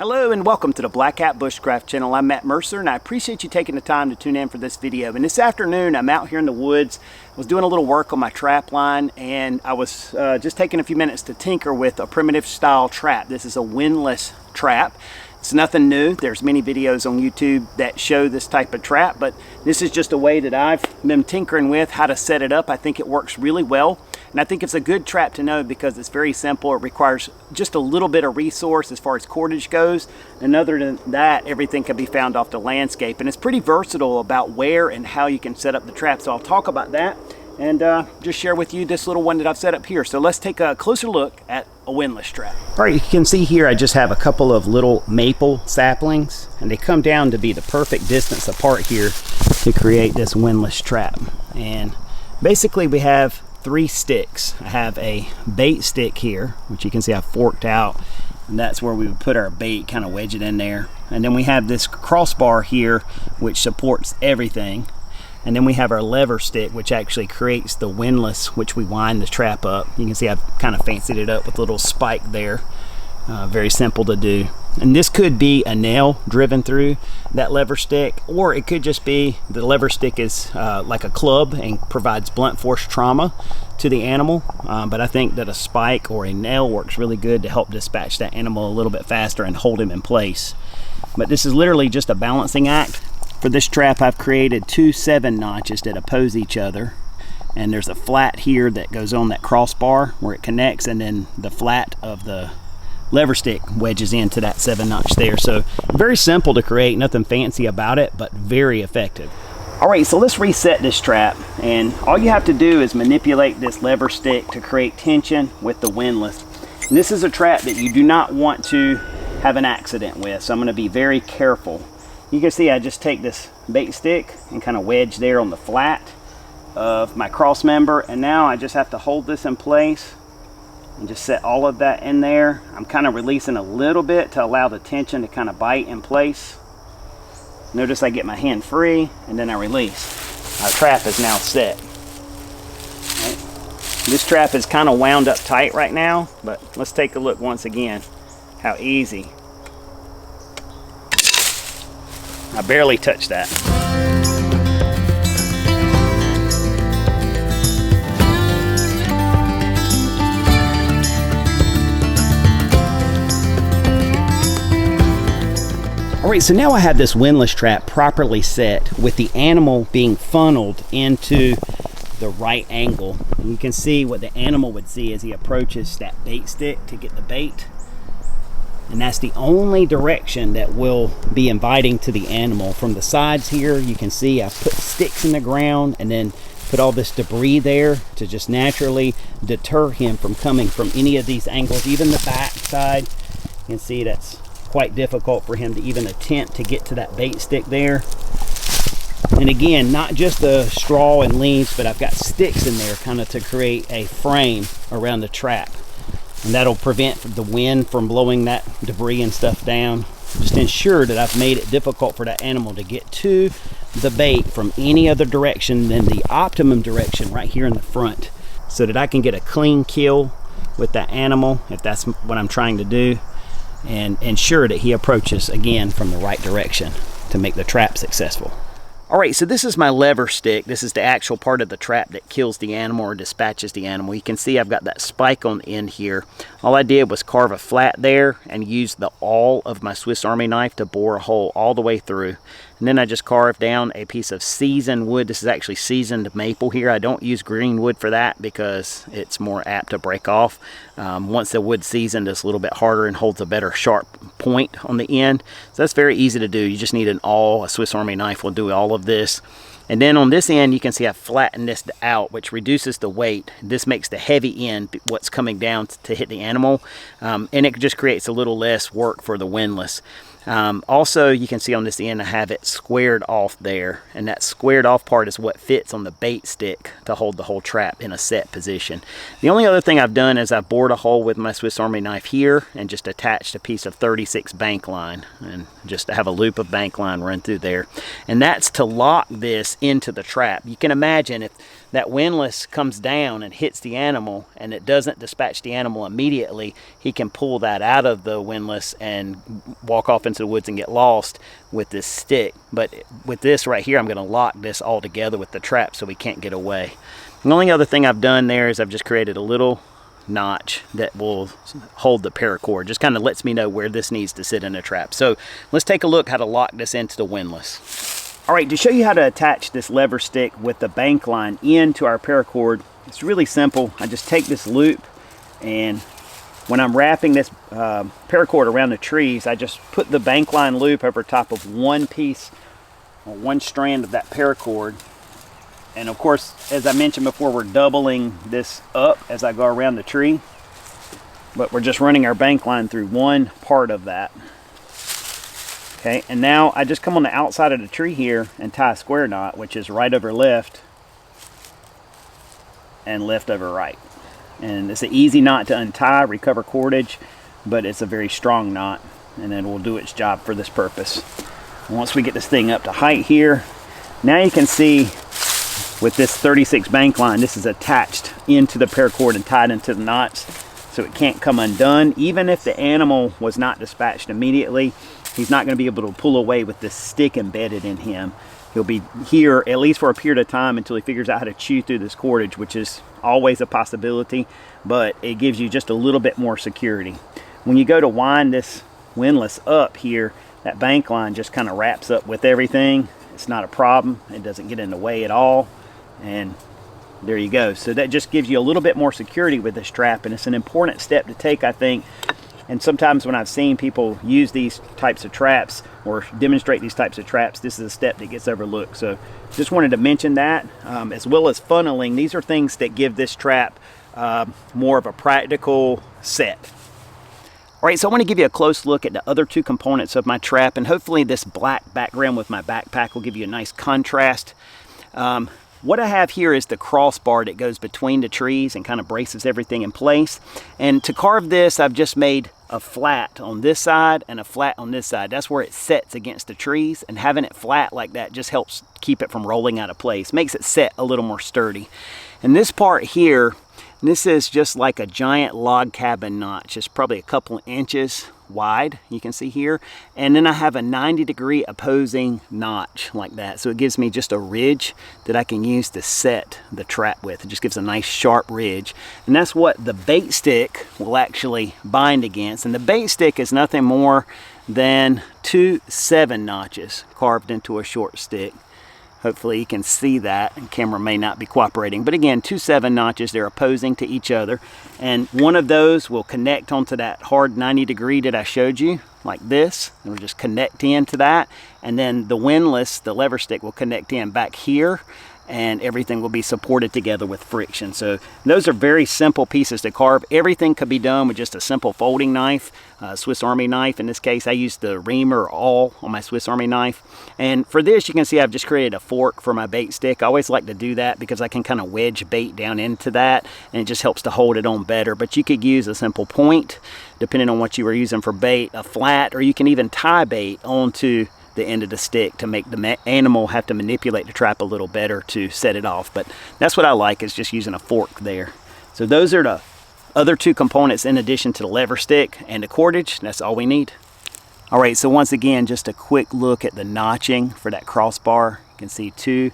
Hello and welcome to the Black Hat Bushcraft channel. I'm Matt Mercer and I appreciate you taking the time to tune in for this video. And this afternoon I'm out here in the woods. I was doing a little work on my trap line and I was just taking a few minutes to tinker with a primitive style trap. This is a windlass trap. It's nothing new. There's many videos on YouTube that show this type of trap, but this is just a way that I've been tinkering with how to set it up. I think it works really well. And I think it's a good trap to know because it's very simple. It requires just a little bit of resource as far as cordage goes. And other than that, everything can be found off the landscape. And it's pretty versatile about where and how you can set up the trap. So I'll talk about that and just share with you this little one that I've set up here. So let's take a closer look at a windlass trap. All right, you can see here I just have a couple of little maple saplings and they come down to be the perfect distance apart here to create this windlass trap. And basically we have 3 sticks. I have a bait stick here, which you can see I've forked out, and that's where we would put our bait, kind of wedge it in there. And then we have this crossbar here, which supports everything. And then we have our lever stick, which actually creates the windlass, which we wind the trap up. You can see I've kind of fancied it up with a little spike there. Very simple to do. And this could be a nail driven through that lever stick, or it could just be the lever stick is like a club and provides blunt force trauma to the animal. But I think that a spike or a nail works really good to help dispatch that animal a little bit faster and hold him in place. But this is literally just a balancing act. For this trap, I've created 2 7 notches that oppose each other. And there's a flat here that goes on that crossbar where it connects, and then the flat of the lever stick wedges into that 7 notch there. So very simple to create, nothing fancy about it, but very effective. All right, so let's reset this trap. And all you have to do is manipulate this lever stick to create tension with the windlass. And this is a trap that you do not want to have an accident with, so I'm gonna be very careful. You can see I just take this bait stick and kind of wedge there on the flat of my cross member, and now I just have to hold this in place and just set all of that in there. I'm kind of releasing a little bit to allow the tension to kind of bite in place. Notice I get my hand free and then I release. Our trap is now set. Right. This trap is kind of wound up tight right now, but let's take a look once again how easy. I barely touched that. All right, so now I have this windlass trap properly set with the animal being funneled into the right angle. And you can see what the animal would see as he approaches that bait stick to get the bait. And that's the only direction that will be inviting to the animal. From the sides here, you can see I've put sticks in the ground and then put all this debris there to just naturally deter him from coming from any of these angles, even the back side. You can see that's quite difficult for him to even attempt to get to that bait stick there. And again, not just the straw and leaves, but I've got sticks in there kind of to create a frame around the trap. And that'll prevent the wind from blowing that debris and stuff down. Just ensure that I've made it difficult for that animal to get to the bait from any other direction than the optimum direction right here in the front, so that I can get a clean kill with that animal if that's what I'm trying to do, and ensure that he approaches again from the right direction to make the trap successful. All right, so this is my lever stick. This is the actual part of the trap that kills the animal or dispatches the animal. You can see I've got that spike on the end here. All I did was carve a flat there and use the awl of my Swiss Army knife to bore a hole all the way through. And then I just carved down a piece of seasoned wood. This is actually seasoned maple here. I don't use green wood for that because it's more apt to break off. Once the wood's seasoned, it's a little bit harder and holds a better sharp point on the end. So that's very easy to do. You just need an awl. A Swiss Army knife will do all of this. And then on this end, you can see I've flattened this out, which reduces the weight. This makes the heavy end what's coming down to hit the animal. And it just creates a little less work for the windlass. Also, you can see on this end I have it squared off there, and that squared off part is what fits on the bait stick to hold the whole trap in a set position. The only other thing I've done is I've bored a hole with my Swiss Army knife here and just attached a piece of 36 bank line, and just to have a loop of bank line run through there, and that's to lock this into the trap. You can imagine if that windlass comes down and hits the animal and it doesn't dispatch the animal immediately, he can pull that out of the windlass and walk off into the woods and get lost with this stick. But with this right here, I'm going to lock this all together with the trap so he can't get away. The only other thing I've done there is I've just created a little notch that will hold the paracord. Just kind of lets me know where this needs to sit in a trap. So let's take a look how to lock this into the windlass. All right, to show you how to attach this lever stick with the bank line into our paracord, it's really simple. I just take this loop, and when I'm wrapping this paracord around the trees, I just put the bank line loop over top of one piece or one strand of that paracord. And of course, as I mentioned before, we're doubling this up as I go around the tree, but we're just running our bank line through one part of that. Okay, and now I just come on the outside of the tree here and tie a square knot, which is right over left and left over right. And it's an easy knot to untie, recover cordage, but it's a very strong knot, and it will do its job for this purpose. And once we get this thing up to height here, now you can see with this 36 bank line, this is attached into the paracord and tied into the knots, so it can't come undone. Even if the animal was not dispatched immediately, he's not going to be able to pull away with this stick embedded in him. He'll be here at least for a period of time until he figures out how to chew through this cordage, which is always a possibility, but it gives you just a little bit more security. When you go to wind this windlass up here, that bank line just kind of wraps up with everything. It's not a problem. It doesn't get in the way at all. And there you go. So that just gives you a little bit more security with this trap, and it's an important step to take, I think. And sometimes when I've seen people use these types of traps or demonstrate these types of traps, this is a step that gets overlooked. So just wanted to mention that, as well as funneling. These are things that give this trap more of a practical set. All right, so I want to give you a close look at the other two components of my trap, and hopefully this black background with my backpack will give you a nice contrast. What I have here is the crossbar that goes between the trees and kind of braces everything in place. And to carve this, I've just made a flat on this side and a flat on this side. That's where it sets against the trees, and having it flat like that just helps keep it from rolling out of place. Makes it set a little more sturdy. And this part here, this is just like a giant log cabin notch. It's probably a couple inches wide, you can see here. And then I have a 90-degree opposing notch like that. So it gives me just a ridge that I can use to set the trap with. It just gives a nice sharp ridge. And that's what the bait stick will actually bind against. And the bait stick is nothing more than 2 7 notches carved into a short stick. Hopefully you can see that, and camera may not be cooperating. But again, 2 7 notches, they're opposing to each other. And one of those will connect onto that hard 90-degree that I showed you, like this. And we'll just connect into that. And then the windlass, the lever stick, will connect in back here, and everything will be supported together with friction. So those are very simple pieces to carve. Everything could be done with just a simple folding knife, Swiss Army knife. In this case, I used the reamer awl on my Swiss Army knife. And for this, you can see I've just created a fork for my bait stick. I always like to do that because I can kind of wedge bait down into that, and it just helps to hold it on better. But you could use a simple point, depending on what you were using for bait, a flat, or you can even tie bait onto the end of the stick to make the animal have to manipulate the trap a little better to set it off. But that's what I like, is just using a fork there. So those are the other two components in addition to the lever stick and the cordage. That's all we need. All right, so once again, just a quick look at the notching for that crossbar. You can see 2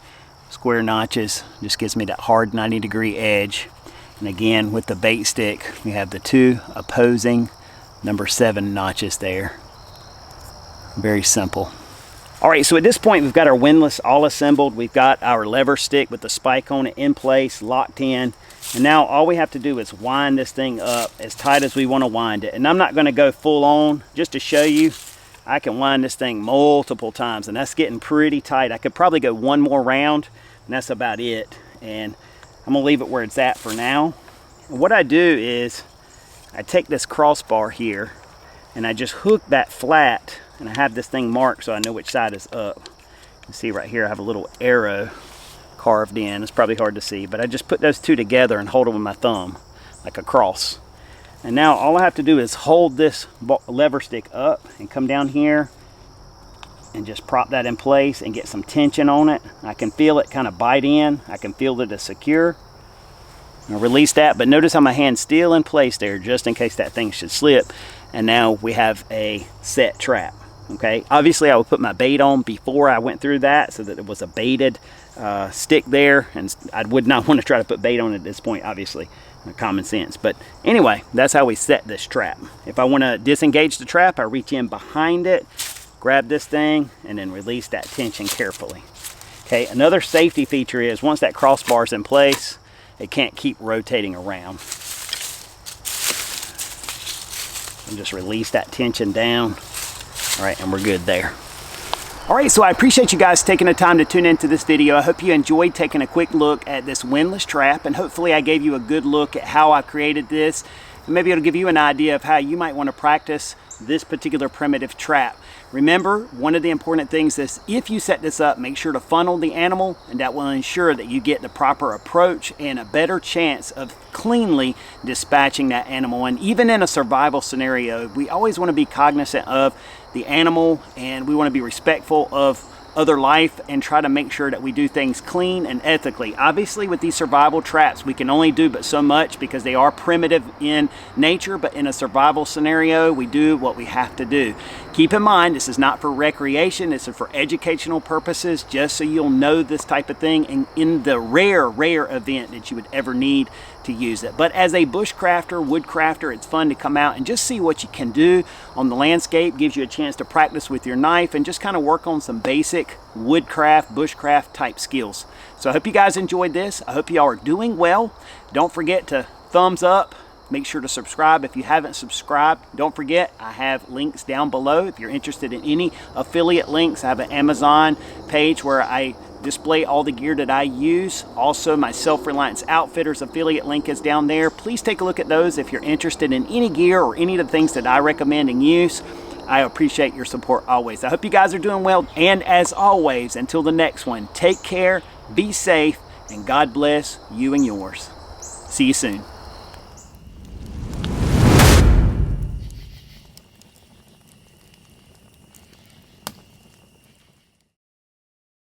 square notches, just gives me that hard 90-degree edge. And again, with the bait stick, we have the 2 opposing number 7 notches there. Very simple. All right, so at this point, we've got our windlass all assembled. We've got our lever stick with the spike on it in place, locked in. And now all we have to do is wind this thing up as tight as we want to wind it. And I'm not going to go full on. Just to show you, I can wind this thing multiple times, and that's getting pretty tight. I could probably go one more round, and that's about it. And I'm going to leave it where it's at for now. And what I do is I take this crossbar here, and I just hook that flat, and I have this thing marked so I know which side is up. You can see right here I have a little arrow carved in. It's probably hard to see, but I just put those two together and hold them with my thumb like a cross. And now all I have to do is hold this lever stick up and come down here and just prop that in place and get some tension on it. I can feel it kind of bite in. I can feel that it's secure. I'll release that, but notice how my hand's still in place there just in case that thing should slip. And now we have a set trap. Okay, obviously I would put my bait on before I went through that so that it was a baited stick there, and I would not want to try to put bait on it at this point, obviously, common sense. But anyway, that's how we set this trap. If I want to disengage the trap, I reach in behind it, grab this thing, and then release that tension carefully. Okay, another safety feature is once that crossbar is in place, it can't keep rotating around. And just release that tension down. All right, and we're good there. All right, so I appreciate you guys taking the time to tune into this video. I hope you enjoyed taking a quick look at this windlass trap, and hopefully I gave you a good look at how I created this. And maybe it'll give you an idea of how you might want to practice this particular primitive trap. Remember, one of the important things is if you set this up, make sure to funnel the animal, and that will ensure that you get the proper approach and a better chance of cleanly dispatching that animal. And even in a survival scenario, we always want to be cognizant of the animal, and we want to be respectful of other life and try to make sure that we do things clean and ethically. Obviously, with these survival traps, we can only do but so much because they are primitive in nature, but in a survival scenario, we do what we have to do. Keep in mind, this is not for recreation, this is for educational purposes, just so you'll know this type of thing, and in the rare event that you would ever need to use it. But as a bushcrafter, woodcrafter, it's fun to come out and just see what you can do on the landscape. Gives you a chance to practice with your knife and just kind of work on some basic woodcraft, bushcraft type skills. So I hope you guys enjoyed this. I hope you all are doing well. Don't forget to thumbs up. Make sure to subscribe if you haven't subscribed. Don't forget, I have links down below if you're interested in any affiliate links. I have an Amazon page where I display all the gear that I use. Also, my Self-Reliance Outfitters affiliate link is down there. Please take a look at those if you're interested in any gear or any of the things that I recommend and use. I appreciate your support always. I hope you guys are doing well. And as always, until the next one, take care, be safe, and God bless you and yours. See you soon.